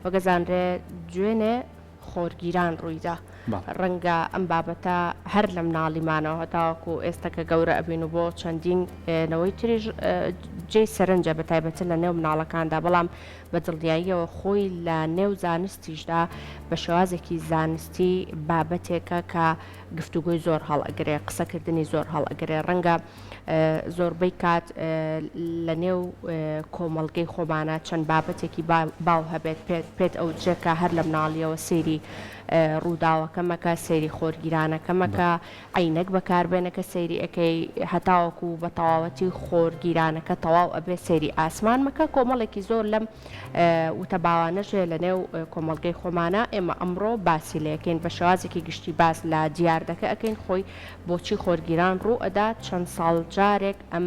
وەگەزانرێ دوێنێ خۆرگیران ڕوویدا ڕەنگە ئەم بابەتە هەر لە مناڵیمانەوە تاوەکو ئێستا کە گەورە ئەبین و بۆ چەندین نەوەی تریش جێی سەرنجە بە تایبەتە لە نێو مناڵەکاندا بەڵام بە دڵنیاییەوە خۆی لە نێو زانستیشدا بە شێوازێکی زانستی بابەتێکە کە گفتوگۆی زۆر هەڵئەگرێ قسەکردنی زۆر هەڵئەگرێ ڕەنگە زۆربەی کات لە نێو کۆمەڵگەی خۆمانە چەند بابەتێکی باو هەبێت پێت ئەو جێکە هەر لە مناڵیەوە سێری ڕووداوەکەمەکە سەیری خۆرگیرانەکەمەکە عینەک بەکاربێنەکە سەیری ئەەکەی هەتاوەکو بە تەواوەتی خۆرگیرانەکە تەواو ئەبێ سەیری ئاسمان مەکە کۆمەڵێکی زۆر لەم وتە باوانەژێ لە نێو کۆمەڵگەی خۆمانە ئێمە ئەمڕۆ باسی لەکەین بە شێوازێکی گشتی باس لە دیاردەکە ئەەکەین خۆی بۆچی خۆرگیران ڕوو ئەدا چەند ساڵ جارێک ئەم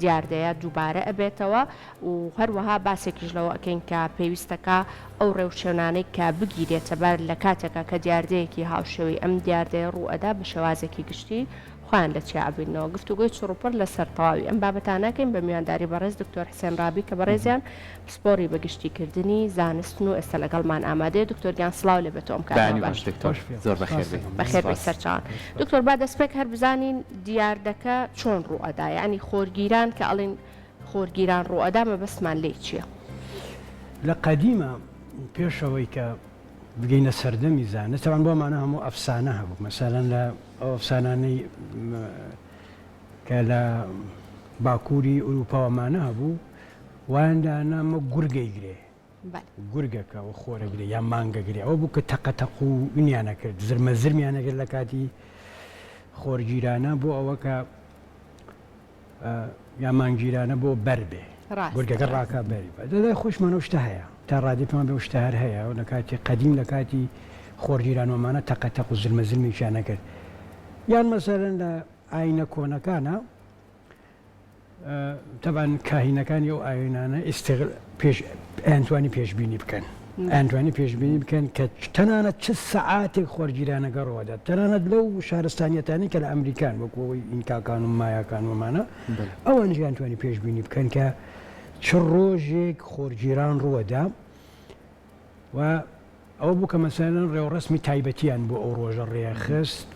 دیاردەیە دووبارە ئەبێتەوە و هەروەها باسێکیش لەوە ئەەکەین کە پێویستەکە ئەو ڕێوشێنانەی کە بگیرێتە بەر لە کاتێکە کە دیاردەیەکی هاوشێوی ئەم دیاردەیە ڕوو ئەدا بە شێوازێکی گشتی خۆیان لە چیابینەوە گفتوگۆی چڕوپڕ لەسەر تەواوی ئەم بابەتانەکەین بە میوانداری بەڕێز دکتۆر حسێن ڕابی کە بەڕێزیان پسپۆری بەگشتیکردنی زانستن و ئێستا لەگەڵمان ئامادەیە دکتۆر گیان سڵاو لێ بێتۆم زۆر بەخێر سەرچاوان دکتۆر با دەستپێک هەر بزانین دیاردەکە چۆن ڕوو ئەدا یعنی خۆرگیران کە ئەڵین خۆرگیران ڕوو ئەدا مەبەستمان لێ چییە؟ لە قەدیمە پێشەوەی کە بگەینە سەردەمی زانست تەوان بۆمانە هەموو ئەفسانە هەبوو مەسەلەن لە ئەو ئەفسانانەی کە لە باکووری ئوروپاوەمانە هەبوو وایاندانامە گورگەیگرێ گورگەکە و خۆرەگرێ یان مانگەگرێ ئەوە بوو کە تەقەتەق و وینیانە کرد زرمە زرمیانەگرت لە کاتی خۆرگیرانە بۆ ئەوە کە یا مانگگیرانە بۆ بەر بێ گورگەکە ڕاکە بەری دەدای خۆشمانە شتە هەیە تا ڕادێکمان بێ شتە هەر هەیە و لە کاتی قەدیم لە کاتی خۆرگیرانەوەمانە تەقەتەق و زرمە زرمیشانە کرد یان مەسەرەن لە ئاینە کۆنەکانە تەبان کاهینەکانی ئەو ئاینانە ئەتوانی پێشببینی بکەن ئەتوانی پێشببینی بکەن کە تەنانەت چ سەعاتێک خۆرگیرانەکە ڕۆدات تەنانەت لەو شارستانیەتانی کە لە ئەمریکان وەکەوەی ئینکاکان و مایاکان ومانە ئەوان ژیانتوانی پێشببینی بکەن کە چ ڕۆژێک خۆرگیران ڕوەدا و ئەوە بوو کە مەسەلەن ڕێوەڕسمی تایبەتیان بۆ ئەو ڕۆژە ڕێخست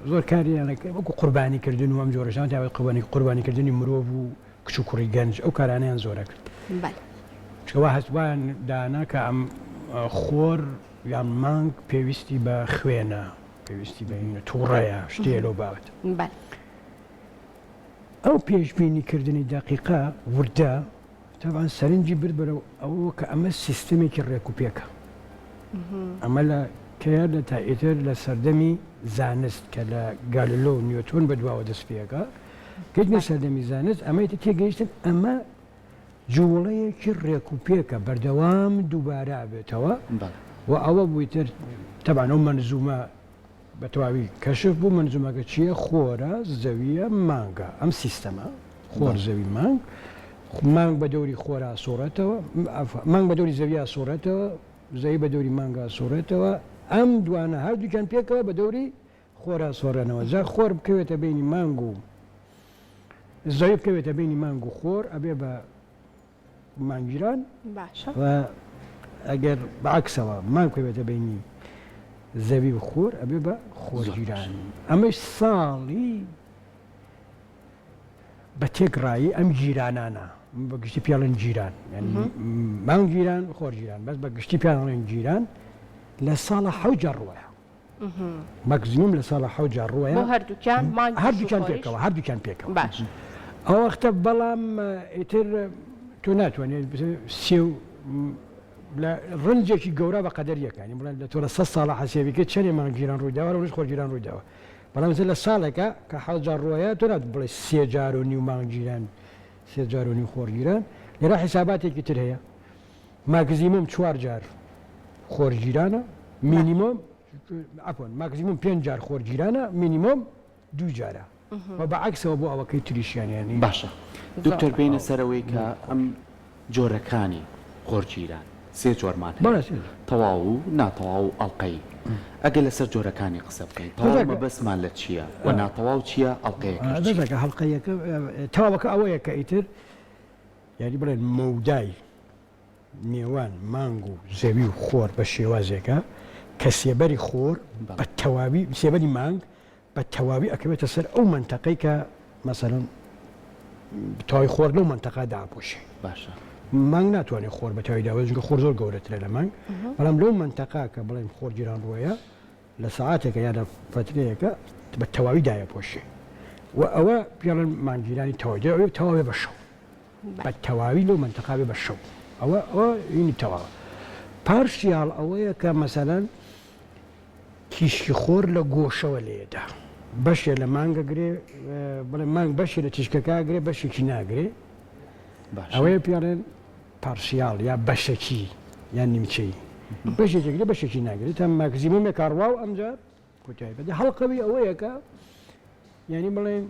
زۆر کاریانەکە وەکو قوربانیکردن و ئەم جۆرەشان تاوێت قوربانیکردنی مرۆڤ و کچ و کوڕی گەنج ئەو کارانیان زۆرە کرد چکەوە هەستوان دانا کە ئەم خۆر یان مانگ پێویستی بە خوێنە پێویستی بە تووڕەیە شتێلۆ بابەت ئەو پێشبینیکردنی دقیقا وردە تاوان سەرنجی برد بەرەو ئەوە کە ئەمە سیستمێکی ڕێک و پێکە ئەمە لە کێر لە تائیتر لە سەردەمی زانست کە لە گالیلۆ و نیوتۆن بەدواوە دەست پێەکە گەیشتنە سەردەمی زانست ئەمەیتە تێگەیشتن ئەمە جوڵەیەکی ڕێک و پێکە بەردەوام دووبارە بێتەوە و ئەوە بوویتر تەبان ئەو مەنزومە بە تەواوی کەشف بوو منزومەکە چییە خۆرە زەویە مانگە ئەم سیستەمە خۆر زەوی مانگ مانگ بە دەوری خۆرە سۆڕێتەوە مانگ بە دەوری زەویە سۆڕێتەوە زەوی بە دەوری مانگە سۆڕێتەوە ئەم دوانە هەردووکیان پێکەوە بە دەوری خۆرە سۆڕێنەوە جا خۆر بکەوێتە بینی مانگ و زەوی بکەوێتە بینی مانگ و خۆر ئەبێ بە مانگگیران و ئەگەر بەعکسەوە مانگ بکەوێتە بینی زەوی و خۆر ئەبێ بە خۆرگیران ئەمەش ساڵی بە تێکڕایی ئەم گیرانانە بە گشتی پیاڵێن گیران مانگگیران خۆرگیران بەس بە گشتی پیاڵێن گیران لە ساڵە حەوجار ڕوایە مەکزیمم لە ساڵە حەوجار ڕوایە هەردووکیان پێکەوە هەردووکیان پێکەوە ئەو وەختە بەڵام ئیتر تۆ ناتوانێت لە ڕنجێکی گەورە بە قەدەریەکانی بڵێن لە تۆ لە 100 ساڵە حەسێبیکە چەندێ مانگگیران ڕوویداوە ڕۆژ خۆرگیران ڕوویداوە بەڵام لە ساڵێکە کە حەوجار ڕوایە تۆ نات بڵێ 3 جار و نیو مانگگیران 3 جار و نیو خۆرگیران لێرە حیساباتێکی تر هەیە ماکزیمم 4 جار خۆرگیرانە مینیمۆم ماکزیمم 5 جار خۆرگیرانە مینیمۆم 2 جارە و بەعکسەوە بۆ ئەوەکەی تریشیانیانی باشە دکتۆر بینە سەرەوەی کە ئەم جۆرەکانی خۆرگیران سێ جۆرمان تەواو و ناتەواو و ئەڵقەی ئەگەر لەسەر جۆرەکانی قسە بکەین تەواو مەبەستمان لە چییە و ناتەواو چییە ئەڵقەیەکە هەڵقەیەکە تەواوەکە ئەوەیە کە ئیتر یاری بڵێن مەودای نێوان مانگ و زەوی و خۆر بە شێوازێکە کە سێبەری خۆر بە تەواوی سێبەری مانگ بە تەواوی ئەکەوێتە سەر ئەو منتەقەی کە مەسەڵەن تاوی خۆر لەو منتەقا داپۆشێ باشە مانگ ناتوانێت خۆر بە تاوی داوە چونکە خۆر زۆر گەورەترە لە مانگ بەڵام لەو منتەقا کە بڵێم خۆر گیران ڕۆیە لە سەعاتێکە یا لە فترەیەکە بە تەواوی دایەپۆشێ و ئەوە پیاڵەن مانگیرانی تەواوی تەواوێ بە شەو بە تەواوی لەو منتەقاوێ بە شەو ئەوە اینی تەواوە پارشیاڵ ئەوەیە کە مەسەلەن تیشکی خۆر لە گۆشەوە لێدا بەشێ لە مانگەگرێ بڵێ مانگ بەشی لە تیشکەکەگرێ بەشێکی ناگرێ ئەوەیە پیاڵێن پارشیاڵ یا بەشەکی یان نیمچەی بەشێکێکرێ بەشێکی ناگرێت تا ماکزیمۆمێک کاڕوا و ئەمجار کوتای بەدە هەڵقەوی ئەوەیەکە یعنی بڵێن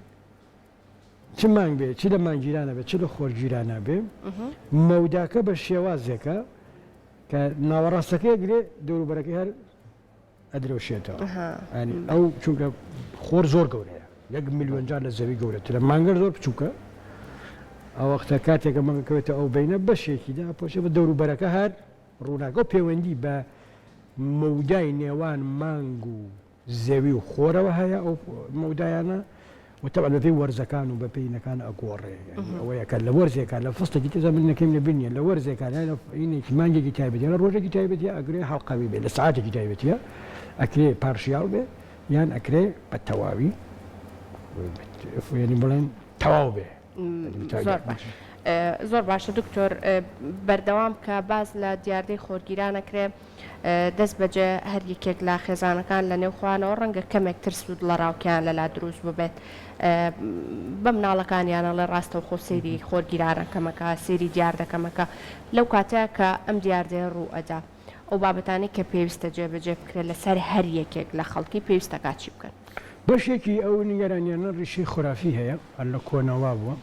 چ مانگ بێ چ لە مانگیرانە بێت چ لە خۆرگیرانە بێ مەوداکە بە شێوازێکە کە ناوەڕاستەکەی گرێ دەوروبەرەکەی هەر ئەدرەوشێتەوە ئەو چونکە خۆر زۆر گەورەیە 1 میلیۆن جار لە زەوی گەورەترە مانگەر زۆر بچووکە ئەو وەختە کاتێکە مەگەکەوێتە ئەو بینە بەشێکیدا پۆشە بە دەوروبەرەکە هەر ڕووناکە و پەیوەندی بە مەودای نێوان مانگ و زەوی و خۆرەوە هەیە ئەو مەودایانە وتەبع بەپێی وەرزەکان و بەپێینەکان ئەگۆڕێ ئەوەیەکە لە وەرزێکە لە فستێکی تێزە من نەکەیم لە بینیە لە وەرزێکان اینێکی مانگێکی تایبەتە لە ڕۆژێکی تایبەتی ئەگرێ هەڵقەوی بێ لە سعاتێکی تایبەتیە ئەکرێ پارشیاڵ بێ یان ئەکرێ بە تەواوی ینی بڵێن تەواو بێ زۆر باشە دکتۆر بەردەوام کە باز لە دیاردەی خۆرگیرانەکرێ دەست بەجێ هەر یەکێک لە خێزانەکان لە نێوخواانەوە ڕەنگە کەمێک ترسود لە ڕاوکیان لەلا دروست ببێت بە مناڵەکانیانە لە ڕاستە خۆ سێری خۆرگیرانەکەمەکە سێری دیاردەکەمەکە لەو کاتەیە کە ئەم دیاردەیە ڕوو ئەدا ئەو بابەتانی کە پێویستە جێبەجێ بکرێت لەسەر هەر یەکێک لە خەڵکی پێویستەکە چی بکەن بەشێکی ئەو نیگەرانیانە ڕیشی خورافی هەیە هەر لە کۆنەوا بووە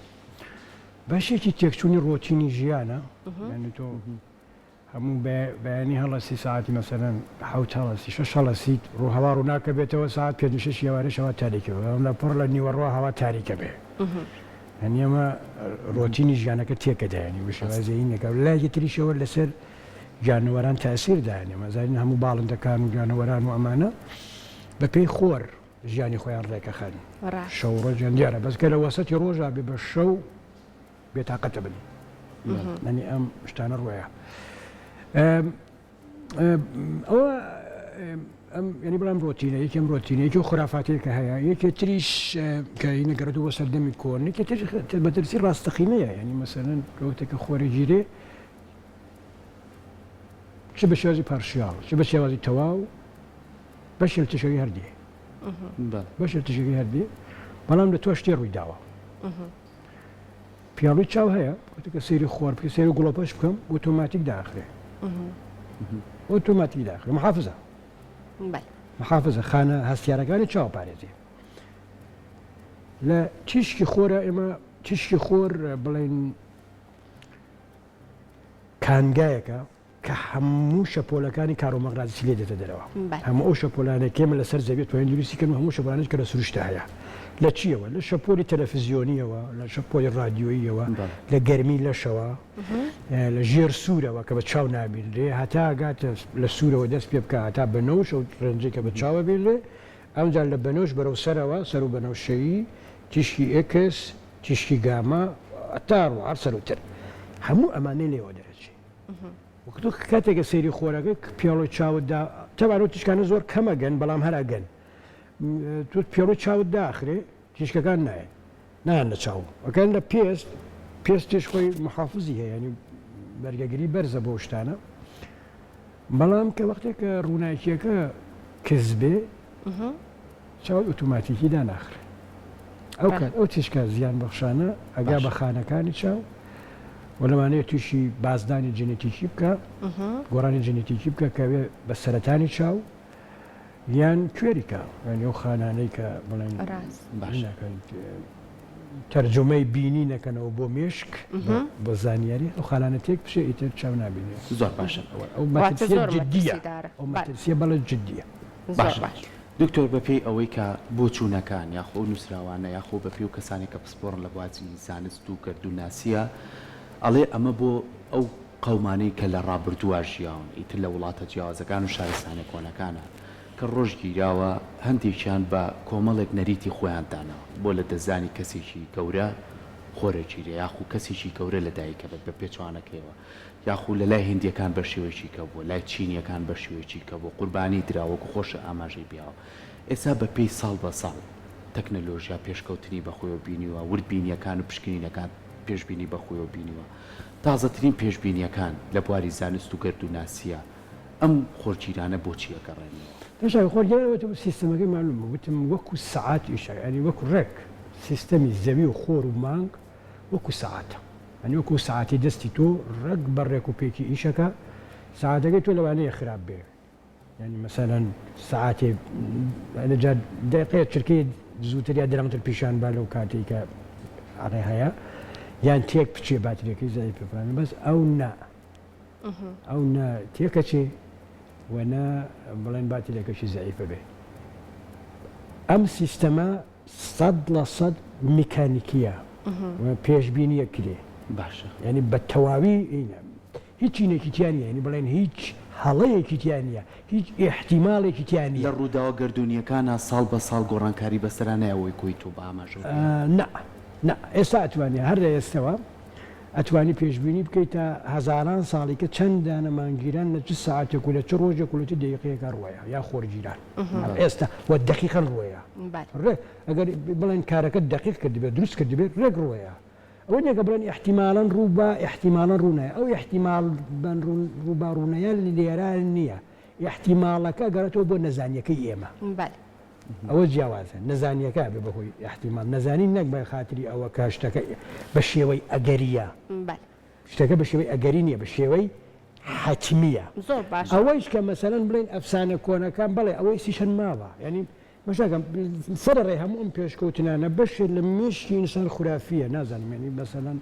بەشێکی تێکچوونی ڕۆتینی ژیانە تۆ هەموو بەیانی هەڵەسی ساعتی مەسەرەن حوت هەڵەسی شەش هەڵەسیت ڕووهەوا ڕووناکە بێتەوە ساعت 5 یاوارەشەوە تاریکەوە ئەم لە پڕ لە نیوەڕوا هەوا تاریکە بێ هەنی ئەمە ڕۆتینی ژیانەکە تێکەدایانی وشێوازینەکە لای تریشەوە لەسەر گیانەوەران تاسیر داێنێ مەزانین هەموو باڵندەکان و گیانەوەران و ئەمانە بەپێی خۆر ژیانی خۆیان ڕێکەخەن شەو ڕۆژیان دیارە بەسکە لە وەسەتی ڕۆژا بێ بە شەو بێتاقەتە بن نەنی ئەم شتانە ڕۆیە ئەوە ئەم ینی بەڵام ڕۆتینە یەکێم ڕۆتینەیەکی و خرافاتەیەکە هەیە یەکێ تریش کە نەگەڕێت بۆ سەردەمی کۆرنێکی بەترسی ڕاستەقینەیە ینی مەسەرەن کەوتێکە خۆری گیرێ چ بە شێوازی پارشیاڵ چ بە شێوازی تەواو بەشێ لە تشەوی هەردێ بەشێ تشەوی هەردێ بەڵام لە تۆ شتێ ڕووی داوە پیاڵی چاو هەیە کە سێری خۆر بکە سێری گوڵەپەش بکەم ئۆتۆماتیک داخرێ ئۆتۆماتیک داخرێ محافظە خانە هەستیارەکانی چاو پارێزێ لە تیشکی خۆرە ئێمە تیشکی خۆر بڵێن کانگایەکە کە هەموو شەپۆلەکانی کارۆمەغناطیسی لێ دێتە دەرەوە هەموو ئەو شەپۆلانە کێمە لەسەر زەویێت توانین دروستیکەن و هەموو شەپۆلانێک کە لە سروشتە هەیە لە چیەوە لە شەپۆلی تەلەڤیزیۆنیەوە لە شەپۆلی رادیۆییەوە لە گەرمی لەشەوە لە ژێر سوورەوە کە بە چاو نابینرێ هەتا ئەگاتە لە سوورەوە دەست پێ بکە هەتا بەنەوش و ڕەنجێکە بە چاوە بێنێ ئەمجار لە بەنەوش بەرەو سەرەوە سەر و بەنەوشەیی تیشکی ئێکس تیشکی گامە ئەتار و هەر سەرتر هەموو ئەمانەی لێوە دەرەچێ وەکتۆ کاتێکە سەیری خۆرەکە پیاڵۆی چاوتدا تەبارەوە تیشکانە زۆر کەمەگەن بەڵام هەراگەن تو پیاڵۆی چاوت داخرێ تیشکەکان نایە نایان لە چاو ئەکەن لە پێست تێش خۆی محافزی هەیە ینی بەرگەگری بەرزە بۆ شتانە بەڵام کە وەختێکە ڕووناکیەکە کەس بێ چاوی ئۆتۆماتیکی داناخرێ ئەو کات ئەو تیشکە زیان بەخشانە ئەگا بە خانەکانی چاو و لەوانەیە تووشی بازدانی جنێتیکی بکە گۆڕانی جنێتیکی بکە کەوێ بە سەرەتانی چاو یان کوێریکە ئەو خانانەی کە بڵێن تەرجمەی بینی نەکەنەوە بۆ مێشک بۆ زانیاری ئەو خانانە تێک بشێ ئیتر چاو نابینێت زۆر باشە ئەو مەترسیە جددیە ئەو مەترسیە بەڵێ جددیە باش دکتۆر بەپێی ئەوەی کە بۆ چوونەکان یاخۆ نووسراوانە یاخۆ بەپێی و کەسانی کە پسپۆڕن لە بواجی زانست و گەردو ناسیە ئەڵێ ئەمە بۆ ئەو قەومانەی کە لە ڕابردووە ژیان ئیتر لە وڵاتە جیاوازەکان و شارستانە کۆنەکانە کە ڕۆژ گیراوە هەندێکیان بە کۆمەڵێک نەریتی خۆیاندانەوە بۆ لە دەزانی کەسێکی گەورە خۆرەگیرە یاخو کەسێکی گەورە لە دایکە بێت بە پێچوانەکەیەوە یاخو لە لای هندیەکان بە شێوەیەکی کە بوو لای چینیەکان بە شێوەیەکی کە بۆ قوربانی دراوەکو خۆشە ئاماژەی بیاوە ئێستا بە پێی ساڵ بە ساڵ تەکنەلۆژیا پێشکەوتنی بەخۆیەوە بینیوە وردبینیەکان و پشکنینەکان پێشبینی بەخۆیەوە بینیوە تازەترین پێشبینیەکان لە بواری زانست و گەرد و ناسیە ئەم خۆرگیرانە بۆچی ئەگەڕێنەوە پێشاوی خۆرگیرانەوە سیستەمەکەی معلومە وتم وەکو سەعات ئیشە ینی وەکو ڕێک سیستەمی زەوی و خۆر و مانگ وەکو سەعاتە ینی وەکو سەعاتی دەستی تۆ ڕێک بە ڕێک و پێکی ئیشەکە سەعاتەکەی تۆ لەوانەیە خراپ بێ ینی مەسەلەن سەعاتێ لەجار دقیقەیە چرکەی زووتر یا درەمتر پیشان با لەو کاتێک کە ئاڕێ هەیە یان تێک بچێ باتریەکەی زای پێپانە بەس ئەو نا تێکە چێ وەنا بڵێن باتریەکەشی زایفە بێ ئەم سیستەمە 100% میکانیکیە پێشبینیە کرێ باشە ینی بە تەواوی هیچ چینێکی تیانە ینی بڵێن هیچ هەڵەیەکی تیانە هیچ احتیماڵێکی تیانی لە ڕووداوە گردونیەکانە ساڵ بە ساڵ گۆڕانکاری بەسەرانەیەوەی کۆی تۆ بە ئاماژە نه ئێستا ئەتوانێت هەر لە ئێستەوە ئەتوانی پێشببینی بکەیت تا هەزاران ساڵی کە چەند دانەمانگیران لە چ ساعتێک و لە چ ڕۆژێک و لە چ دقیقەیەکە ڕوەیە یا خۆرگیران ئێستا وە دقیقەن ڕوەیە ڕێ ئەگەر بڵێن کارەکە دقیق کردبێت دروست کردبێت ڕێک ڕوەیە ئەوە نێکە بڵێن احتیمالان ڕووبا احتیمالان ڕوونایە ئەو احتیمال ڕووبا ڕوونەیە لێران نییە احتیمالەکە گەڕێتەوە بۆ نەزانیەکەی ئێمە ئەوە جیاوازە نەزانیەکە بێ بەهۆی احتیمال نەزانی نەک بە خاتری ئەوە کە شتەکە بە شێوەی ئەگەریە شتەکە بە شێوەی ئەگەری نییە بە شێوەی حتمیە ئەوەیش کە مەسەلەن بڵێن ئەفسانە کۆنەکان بڵێ ئەوەی سیشن ماوە ینی مەشاکەم سەرڕێ هەموو ئەم پێشکەوتنانە بەشێ لە مشکی ئینسان خورافیە نازانم ینی مەسەلەن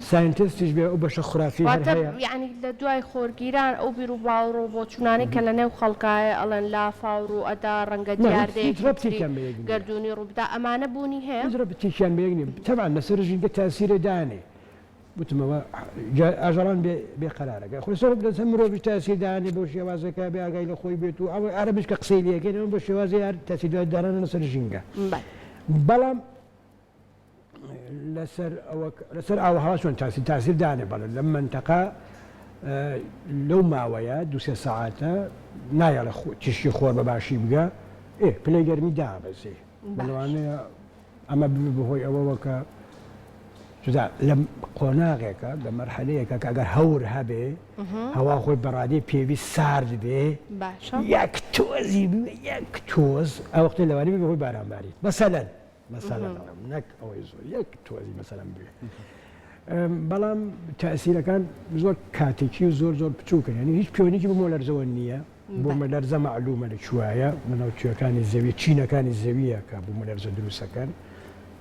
ساینتستیش بێ ئەو بەشە خوراکی یعنی لە دوای خۆرگیران ئەو بیر و باوڕۆ بۆ چونانەی کە لە نێو خەڵکایە ئەڵەن لافاور و ئەدا ڕەنگە دیاردەیەکی گردونی ڕووبدا ئەمانە بوونی هەیە بتیشیان بێنی تەبان لەسەر ژینگە تاسیرە دانێ وتمەوە ئاژەڵان بێقەرارەکە خۆسەر دەچە مرۆڤ تاسیردانی بۆ شێوازەکە بێ ئاگای لە خۆی بێت و ئەوە عەرەبیش کە قسەی لەکەین بۆ شێوازی تاسیردانە لەسەر ژینگە بەڵام لەسەر ئاوهەوا چۆن تاسیر دانێ بەڵێ لەم منتەقە لەو ماوەیە دوسێ سەعاتە نایە لە تیشکی خۆر بە باشی بگە پلەی گەرمی دابەزێ بەڵوانەیە ئەمە بهۆی ئەوەوە کە لە قۆناغێکە لە مەرحەلەیەکە کە ئەگەر هەور هەبێ هەوا خۆی بەڕادەی پێویست سارد بێ یەک تۆزی یەک تۆز ئەوەختە لەوانی بهۆی بارانباری مەسەلەن نەک ئەوەی زۆر یەک تۆزی مەسەلەن بێ بەڵام تەسیرەکان زۆر کاتێکی و زۆر بچووکە ینی هیچ پەیوەندیی بۆ مۆلەرزەوە نییە بۆ مەلەرزە معلومە لە کوایە ناوچوەکانی زەوی چینەکانی زەویە کە بۆ مەلەرزە دروستەکەن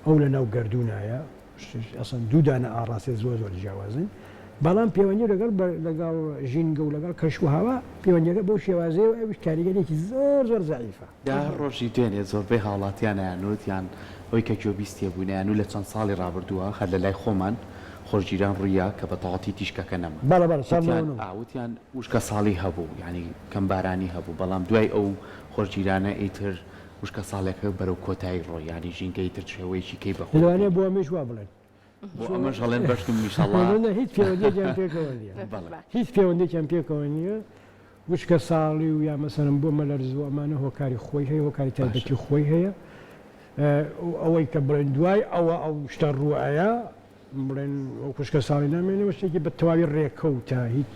ئەو لە ناو گردونایە ئەسڵ دوو دانە ئاڕاستی زۆر جیاوازن بەڵام پەیوەندی لەگەڵ ژینگە و لەگەڵ کەشوهاوا پەیوەندیەکە بۆ شێوازەیە ئەوش کاریگەرێکی زۆر زەعیفە ڕۆژی دوێنێ زۆربەی حاڵاتیان یانوت یان ئەوی کە گوێبیستیە بوونیان و لە چەند ساڵی ڕابردووە هەر لە لای خۆمان خۆرگیران ڕوویە کە بە تەواتی تیشکەکە نەما ئاوتیان وشکە ساڵی هەبوو ینی کەمبارانی هەبوو بەڵام دوای ئەو خۆرگیرانە ئیتر وشکە ساڵێکە بەرەو کۆتایی ڕۆیانی ژینگەی تر شێوەیەکی کەی بەخۆوانێ بۆ ئەمەش وا بڵێن بۆ ئەمەش هەڵێن بەشتم میشاڵڵا هیچ پەیوەندیێکیان پێکەوە نیە هیچ پەیوەندێکیان پێکەوە نییە وشکە ساڵی و یا مەسەرم بۆ مەلەرزوو ئەمانە هۆکاری خۆی هەیە هۆکاری تایبەتی خۆی هەیە ئەوەی کە بڵێن دوای ئەو شتە ڕوایە بڵێن ئەو کوشکە ساڵی نامێنەوە شتێکی بە تەواوی ڕێکەوتە هیچ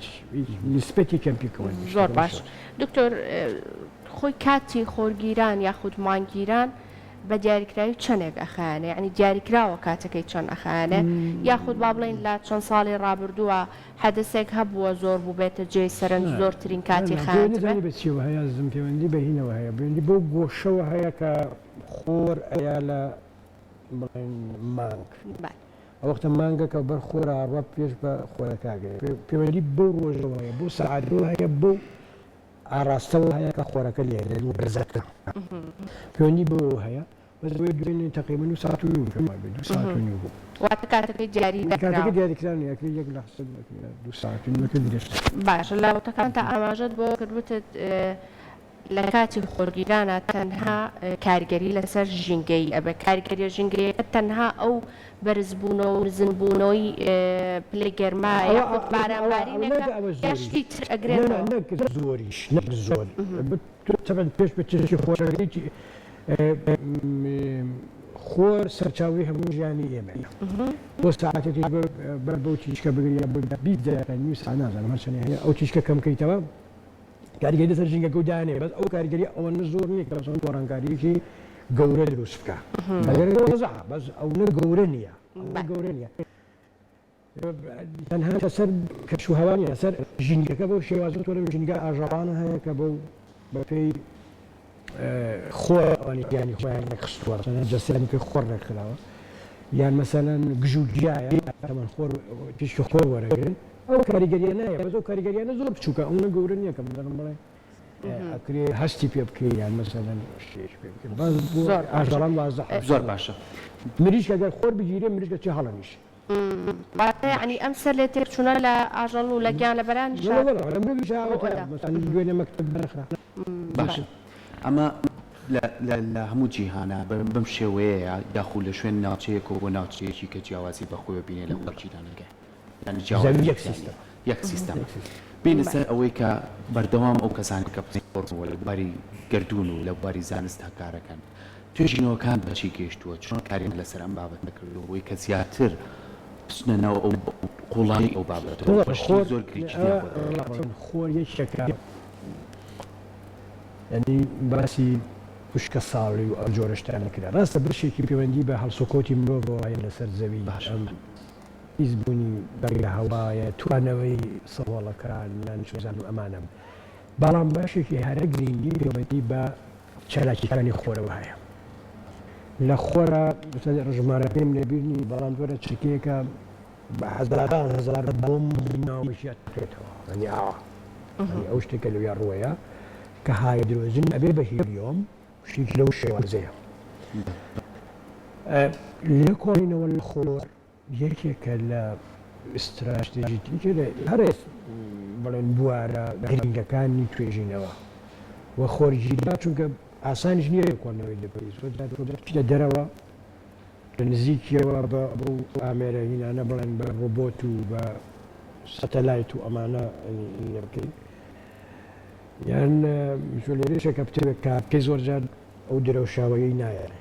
نسبەتی کەم پێکەوە زۆر باش دکتۆر خۆی کاتی خۆرگیران یاخود مانگیران بە دیاریکراوی چەندێک ئەخایانە یعنی دیاریکراوە کاتەکەی چەند ئەخایانە یاخود با بڵێن لە چەند ساڵی ڕابردووە حەدەسێک هەبووە زۆر بوو بێتە جێی سەرنج زۆرترین کاتی خایەنی بچیەوە هەیە زم پەیوەندی بەهینەوە هەیە بێندی بۆ گۆشەوە هەیە کە خۆر ئەیا لە بڵێن مانگ ئەوەختە مانگە کە بەر خۆرە ڕەب پێش بە خۆرەکەگەی پەیوەندی بۆ ڕۆژەوە هەیە بۆ سەعاتەوە هەیە بۆ ئاراستەوە هەیە کە خۆرەکە لێرێن و بەرزەکە پەیوەندی بۆ هەیە بەس دوێنێ تقریبا 2 ساعت و نیم 2 ساعت و نیم بوو واتە کاتەکەی دیاری کاتەکە دیاریکران یەکری 1 لە 2 ساعت و نیمەکە درێژتر باشە لە وتەکان تا ئاماژەت بۆ کردوتت لە کاتی خۆرگیرانە تەنها کاریگەری لەسەر ژینگەی ئەبێ کاریگەریە ژینگەیەکە تەنها ئەو بەرزبوونەوە و نزنبوونەوەی پلەی گەرمایە یاخود بارانبارینەکە یاشتی تر ئەگرێتەوە نەک زۆریش نەک زۆر تەبەن پێش بە چێشی خۆشەویستی خۆر سەرچاوی هەموو ژیانی ئێمەیە بۆ ساعاتێکی بەر بەو چیشکە بگریا بۆ 20 دقیقە نیم ساعت نازانم هەرچەندە هەیە ئەو چیشکە کەم بکەیتەوە کاریگەری لەسەر ژینگەکە و دانێ بەس ئەو کاریگەری ئەوەنە زۆر نییە کە بەسەڵ گۆڕانکاریەکی گەورە دروست بکە بەس ئەوە گەورە نییە گەورە نییە تەنها لەسەر کەشوهەوانی لەسەر ژینگەکە بەو شێوازە تۆ لەو ژینگە ئاژەڵانە هەیە کە بەو بەپێی خۆرانی یانی خۆیان خستووە جەسەرانی پێی خۆر ڕێکخراوە یان مەسەلەن گژ و گیایە ئەمە خۆر پیشکی خۆر وەرەگرن ئەو کاریگەریە نایە بەس ئەو کاریگەریانە زۆر بچووکە ئەوە گەورە نییە کە بدەم بڵێ ئەکرێ هەستی پێ بکەی یان مەسەلەن شێش پێ بکەین باز ئاژەڵان وازە زۆر باشە مریشک ئەگەر خۆر بگیرێ مریشکە چی هەڵەمیش ینی ئەم سەر لێ تێکچوونە لە ئاژەڵ و لە گیان لە بەران دوێنێ مەکتب بەرخرا باشە ئەمە لە هەموو جیهانە بەم شێوەیە یاخود لە شوێن ناوچەیەکەوە بۆ ناوچەیەکی کە جیاوازی بەخۆی بینێ لە خۆرگیرانەکە یەک سیستەم بینە سەر ئەوەی کە بەردەوام ئەو کەسانی کە پڕوە لە باری گردون و لە باری زانست هەکارەکەن توێژینەوەکان بەچی گەیشتووە چۆن کارێن لەسەر ئەم بابەت نەکردەوەی کە زیاتر بچنەوە ئەو قوڵایی ئەو بابەتەوە زۆر خۆر یەکێکە ینی باسی خوشکە ساڵی و ئەو جۆرەشتان نەکرا ڕاستە برشێکی پەیوەندی بە هەڵسوکۆتی مرۆڤ لەسەر زەوی باشم هیزبوونی بەرگە هەوایە توانەوەی سەواڵەکان نانچۆزان و ئەمانم بەڵام باشێکی هەرە گرنگی پەیوەندی بە چالاکیەکانی خۆرەوە هەیە لە خۆرە ڕژمارە پێم لەبیرنی بەڵام زۆرە چرکەیەکە بە هەزار بۆم ناومەشیات بکرێتەوە ئەنی ئاوا ئەو شتێکە لەویا ڕوەیە کە هایدرۆژن ئەبێ بە هیلیۆم شتێکی لەو شێوازەیە لە کۆڕینەوە لە خۆر یەکێکە لە ئستراتێژی هەرێ بڵێن بوارە گرنگەکانی توێژینەوە وە خۆرگیری چونکە ئاسانیش نییە کۆنەوەی دەپەیت لە دەرەوە لە نزیکیەوە بە ئامێرە هینانە بڵێن بە ڕۆبۆت و بە سەتەلایت و ئەمانە بکەین یان لێرەشێکە بتێت کارکەی زۆرجار ئەو درەوشاوەیەی نایێنێ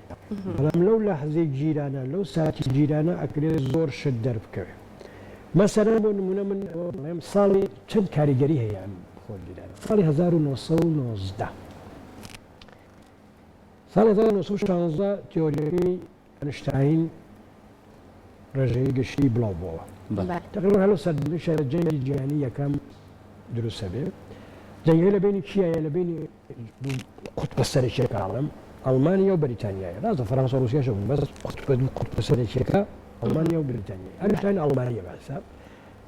بەڵام لەو لە حەزەی جیرانە لەو ساتی جیرانە ئەکرێت زۆر شت دەربکەوێت مەسەرەن بۆ نمونە من ساڵی چەند کاریگەری هەیە خۆرگیرانە ساڵی 1990 ساڵی 1916 تیۆریەکەی ئەنشتاین ڕێژەیەی گشتی بڵاو بووەوە تقریبا هەلو سەردەمی جەنگی جیهانی یەکەم دروستە بێ جەنگەکە لە بینی کیایە لە بینی قوتبە سەرەکیەکە عالەم ئەڵمانیا و بەریتانیایە ڕاستە فەرەنسا و رووسیاشە بوون بەس قوتبە سەرەکیەکە ئەڵمانیا و بریتانیای ئەنشتاین ئەڵمانیە باسە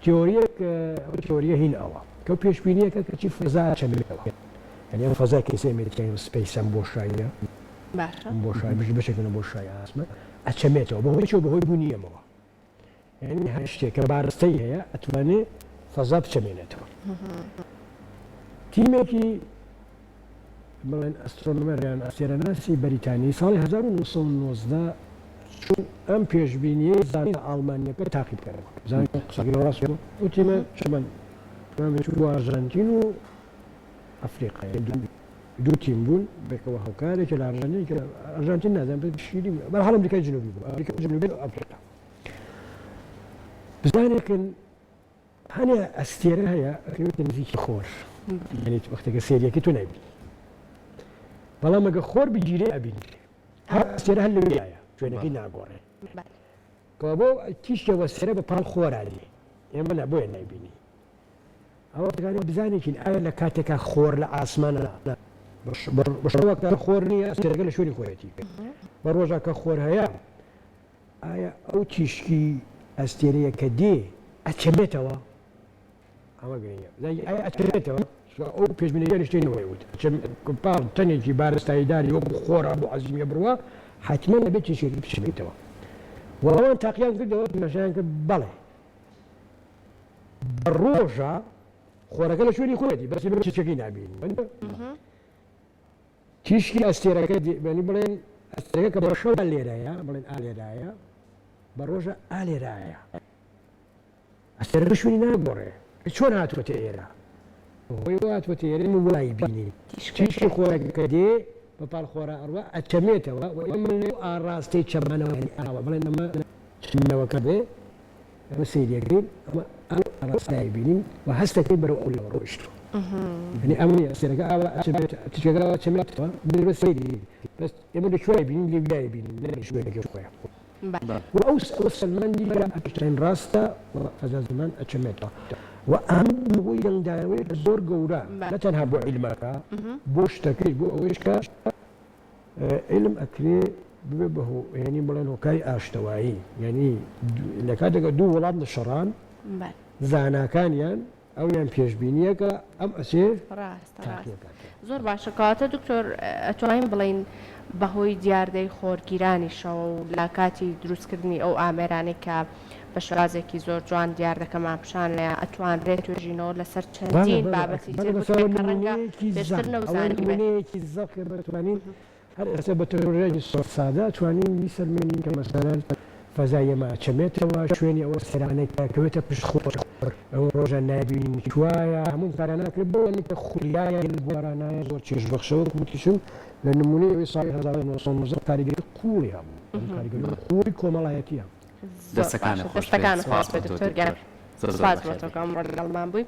تیۆریەک تیۆریە هین ئەوە کە پێشبینیەکە کە چی فەزا چەندێتەوە یعنی ئەم فەزای کەسەی ئەمریکای سپەیسەم بۆشاییە بۆشای بەشێکە بۆشای ئاسمە ئەچەمێتەوە بەهۆی چۆ بەهۆی بوونیەمەوە یعنی هەر شتێکە بارستەی هەیە ئەتوانێت فەزا بچەمێنێتەوە تیمێکی بڵێن ئەسترۆنۆمەریان ئەسێرەناسی بەریتانی ساڵی 1990 ئەم پێشبینیە زانین ئەڵمانیەکە تاقیب کردەوە زانین قسەکەی ڕاست و تیمە چەمەن بۆ ئارژەنتین و ئەفریقا دوو تیم بوون بێکەوە هەوکارێکی لە ئارژەنتین نازانم شیری بەرحاڵ ئەمریکای جنوبی بوو ئەمریکای جنوبی و ئەفریقا بزانێکن هەنێ ئەستێرە هەیە ئەکەوێتە نزیکی خۆر یعنی وەختێکە سێریەکەی تۆ نایبینی بەڵام ئەگە خۆر بگیرێ ئەبینی هەر ئەستێرە هەر لەوێیە شوێنەکەی ناگۆڕێ کەوا بۆ تیشکەوە سێرە بە پاڵ خۆرانی ئێمە لە بۆیە نایبینی ئەوە دەگانێ بزانێکین ئایا لە کاتێکە خۆر لە ئاسمانە بەشەوەکە خۆر نییە ئەستێرەکە لە شوێنی خۆیەتی بە ڕۆژە کە خۆر هەیە ئایا ئەو تیشکی ئەستێرەیە کە دێ ئەچەمێتەوە ئەوە گرنگە ئایا ئەچەمێتەوە ئەو پێشبینیەکانی شتێنەوەی وت پاڵ تەنێکی بارستاییداری وەکو خۆرە بۆ عەزیمیە بڕوە حتما نبێت چێشێکی بشێتەوە وەوان تاقییان کردەوە مەشیان کرد بەڵێ بە ڕۆژە خۆرەکە لە شوێنی خۆەتی بەس چێکی نبینی تیشکی ئەستێرەکە بەنی بڵێن ئەستێرەکە کە بە شەو لێرەیە بڵێن ئالێرایە بە ڕۆژە ئالێرایە ئەستێرەکە شوێنی ناگۆڕێ چۆن هاتووەتە ئێرە خۆی هاتووەتە ئێرە من وڵایی بینی تیشکی خۆرەکە دێ بە پاڵ خۆرە ئەڕوە ئەچەمێتەوە من لێ ئاڕاستی چەمانەوە ئاوە بڵێن ئەمە چمەوەکە بێ ئەمە سەیرێگرین ئەمە ئاڕاستایی بینین و هەستەکەی بەرەو ئەو لەوە ڕۆیشتوە يعني أمني أسترجع تشجع تشملت بس سيدي بس يبغى شوية بين اللي بداية بين لا شوية كذا شوية وأوصل من دي بقى أشترين راستا وفجأة زمان أشملتها وأهم هو ينداوي الزور جورا لا تنهب علمك بوش تكريب بوش كا علم أكري ببه يعني بلانه كاي أشتواعي يعني لكاد دو ولاد الشران زانا كان يعني ئەو یان پێشببینیەکە ئەم ئەسێ ڕاست زۆر باشە کاتە دکتۆر ئەتوانین بڵین بەهۆی دیاردەی خۆرگیرانیشەوە و لا کاتی دروستکردنی ئەو ئامێرانی کە بە شێوازێکی زۆر جوان دیاردەکەمان پیشان لە ئەتوانرێت توێژینەوە لەسەر چەندین بابەتی ڕەنگە پێشتر نەوزانێکی زەقی بەتوانین هەر ئەسە بە تەڕێژی سادە توانین بیسەلمێنین کە مەسەرەن فەزایەمە چەمێتەوە شوێنی ئەوە سەرانەی کەوێتە پشت خۆش ئەو ڕۆژە نابینین چوایە هەموو کارانەکرد بۆنی کە خولیایە گوارانایە زۆر چێژ بەخشەوە کوتیشم لە نمونەی ئەوی ساڵی 1990 کاریگەری قوڵی هەبوو کاریگەری قوڵی کۆمەڵایەتیە دەستەکانە خۆش بێت دکتۆر گەرم سپاس بۆ تۆ کە ئەمڕۆ لەگەڵمان بووی